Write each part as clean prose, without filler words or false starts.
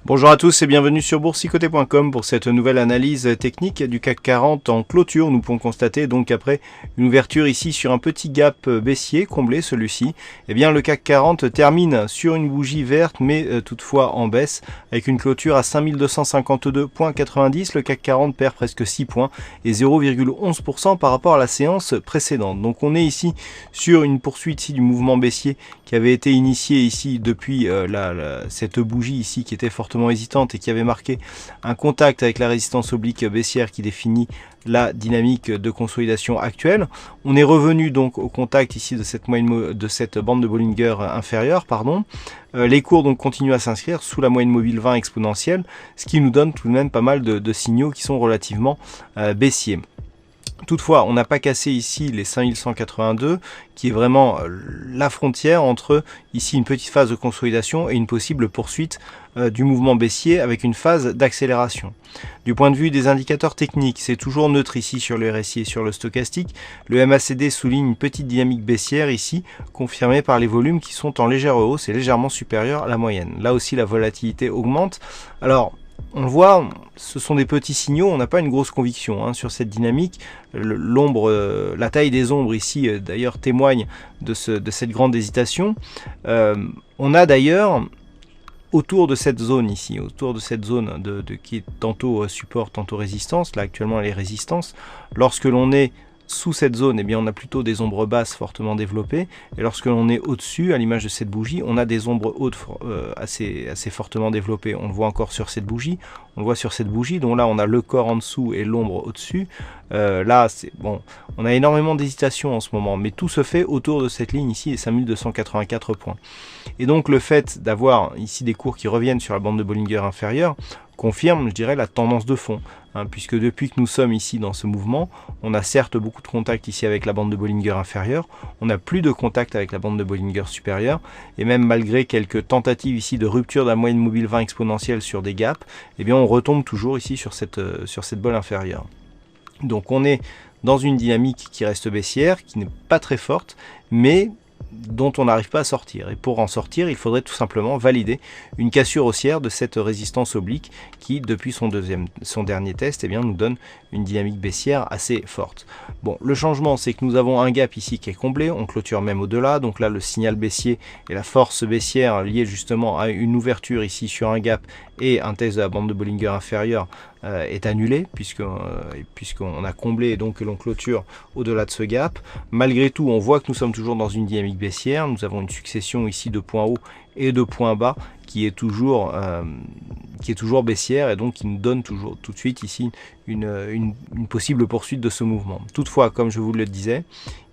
Bonjour à tous et bienvenue sur boursicoté.com pour cette nouvelle analyse technique du CAC 40 en clôture. Nous pouvons constater donc après une ouverture ici sur un petit gap baissier comblé celui-ci, eh bien le CAC 40 termine sur une bougie verte mais toutefois en baisse avec une clôture à 5252,90. Le CAC 40 perd presque 6 points et 0,11% par rapport à la séance précédente. Donc on est ici sur une poursuite ici du mouvement baissier qui avait été initié ici depuis cette bougie ici qui était fortement hésitante et qui avait marqué un contact avec la résistance oblique baissière qui définit la dynamique de consolidation actuelle. On est revenu donc au contact ici de cette bande de Bollinger inférieure, les cours donc continuent à s'inscrire sous la moyenne mobile 20 exponentielle, ce qui nous donne tout de même pas mal de signaux qui sont relativement baissiers. Toutefois, on n'a pas cassé ici les 5182, qui est vraiment la frontière entre ici une petite phase de consolidation et une possible poursuite du mouvement baissier avec une phase d'accélération. Du point de vue des indicateurs techniques, c'est toujours neutre ici sur le RSI et sur le stochastique. Le MACD souligne une petite dynamique baissière ici, confirmée par les volumes qui sont en légère hausse et légèrement supérieurs à la moyenne. Là aussi, la volatilité augmente. Alors, on le voit, ce sont des petits signaux, on n'a pas une grosse conviction sur cette dynamique. La taille des ombres ici d'ailleurs témoigne de cette grande hésitation. On a d'ailleurs autour de cette zone ici, autour de cette zone qui est tantôt support, tantôt résistance, là actuellement elle est résistance, lorsque l'on est sous cette zone, eh bien, on a plutôt des ombres basses fortement développées. Et lorsque l'on est au-dessus, à l'image de cette bougie, on a des ombres hautes assez fortement développées. On le voit encore sur cette bougie. On le voit sur cette bougie. Donc là, on a le corps en dessous et l'ombre au-dessus. Là, c'est bon. On a énormément d'hésitation en ce moment. Mais tout se fait autour de cette ligne ici, les 5284 points. Et donc, le fait d'avoir ici des cours qui reviennent sur la bande de Bollinger inférieure confirme, je dirais, la tendance de fond. Puisque depuis que nous sommes ici dans ce mouvement, on a certes beaucoup de contact ici avec la bande de Bollinger inférieure, on n'a plus de contact avec la bande de Bollinger supérieure, et même malgré quelques tentatives ici de rupture de la moyenne mobile 20 exponentielle sur des gaps, eh bien on retombe toujours ici sur cette bolle inférieure. Donc on est dans une dynamique qui reste baissière, qui n'est pas très forte, mais dont on n'arrive pas à sortir. Et pour en sortir, il faudrait tout simplement valider une cassure haussière de cette résistance oblique qui, depuis son dernier test, eh bien, nous donne une dynamique baissière assez forte. Bon, le changement, c'est que nous avons un gap ici qui est comblé, on clôture même au-delà, donc là, le signal baissier et la force baissière liée justement à une ouverture ici sur un gap et un test de la bande de Bollinger inférieure est annulé puisqu'on a comblé et donc que l'on clôture au-delà de ce gap. Malgré tout, on voit que nous sommes toujours dans une dynamique baissière. Nous avons une succession ici de points hauts et de points bas qui est toujours baissière et donc qui nous donne toujours tout de suite ici une possible poursuite de ce mouvement. Toutefois, comme je vous le disais,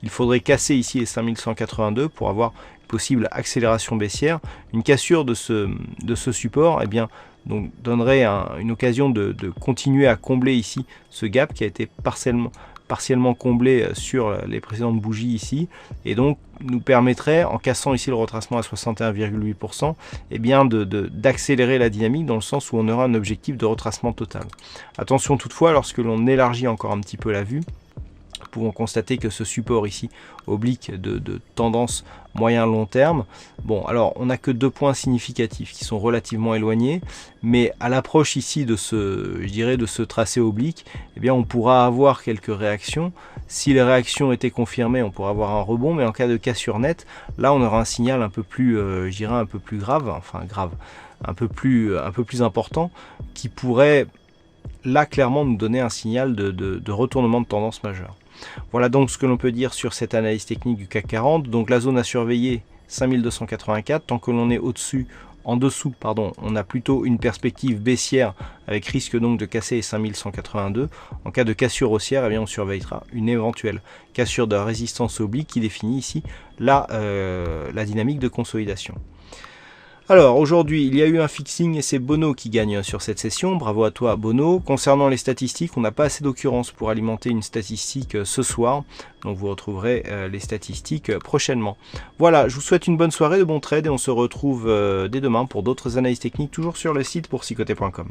il faudrait casser ici les 5182 pour avoir une possible accélération baissière. Une cassure de ce support, eh bien, donc donnerait une occasion de continuer à combler ici ce gap qui a été partiellement comblé sur les précédentes bougies ici, et donc nous permettrait, en cassant ici le retracement à 61,8%, eh bien d'accélérer la dynamique dans le sens où on aura un objectif de retracement total. Attention toutefois, lorsque l'on élargit encore un petit peu la vue, nous pouvons constater que ce support ici oblique de tendance moyen-long terme, bon, alors on n'a que 2 points significatifs qui sont relativement éloignés, mais à l'approche ici de ce tracé oblique, eh bien on pourra avoir quelques réactions. Si les réactions étaient confirmées, on pourra avoir un rebond, mais en cas de cassure nette, là on aura un signal un peu plus, un peu plus grave, un peu plus important, qui pourrait là clairement nous donner un signal de retournement de tendance majeur. Voilà donc ce que l'on peut dire sur cette analyse technique du CAC 40. Donc la zone à surveiller 5284, tant que l'on est en dessous, on a plutôt une perspective baissière avec risque donc de casser les 5182. En cas de cassure haussière, eh bien on surveillera une éventuelle cassure de la résistance oblique qui définit ici la dynamique de consolidation. Alors aujourd'hui, il y a eu un fixing et c'est Bono qui gagne sur cette session. Bravo à toi Bono. Concernant les statistiques, on n'a pas assez d'occurrences pour alimenter une statistique ce soir. Donc vous retrouverez les statistiques prochainement. Voilà, je vous souhaite une bonne soirée, de bons trades et on se retrouve dès demain pour d'autres analyses techniques toujours sur le site boursicoté.com.